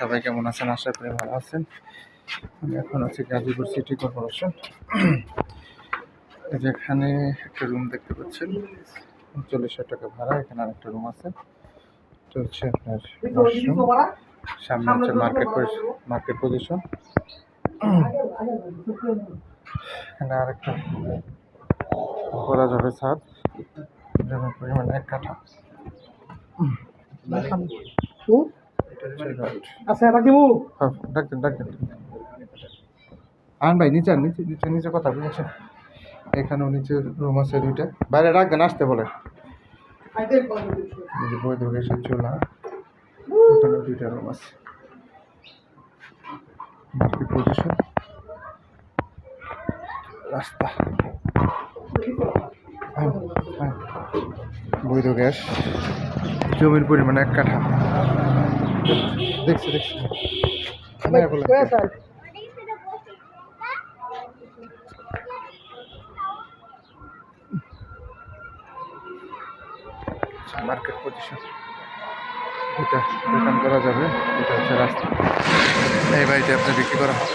সবাই কেমন আছেন? আশা করি ভালো আছেন। আমি এখন আছি গাজীপুর সিটি কর্পোরেশন। যেখানে একটা রুম দেখতে পাচ্ছেন, 39,000 টাকা ভাড়া। এখানে আরেকটা রুম আছে, এটা হচ্ছে আপনার ওয়াশরুম। সামনে হচ্ছে মার্কেট পজিশন। এখানে আরেকটা করা যাবে ছাদ, জমির পরিমাণ 1 কাঠা। ডাকতেন আন ভাই, নিচে কথা বুঝেছেন। এখানেও নিচে রুম আছে 2টা, বাইরে রাখবেন, আসতে বলে। বৈধ গ্যাসের চুলা, এখানে 2টা রুম আছে। মার্কেট পজিশন, রাস্তা, বৈধ গ্যাস, জমির পরিমাণ 1 কাঠা। দেখছি মার্কেট পজিশন। এটা দোকান করা যাবে, এটা হচ্ছে রাস্তা। এই বাড়িতে আপনি বিক্রি করা হবে।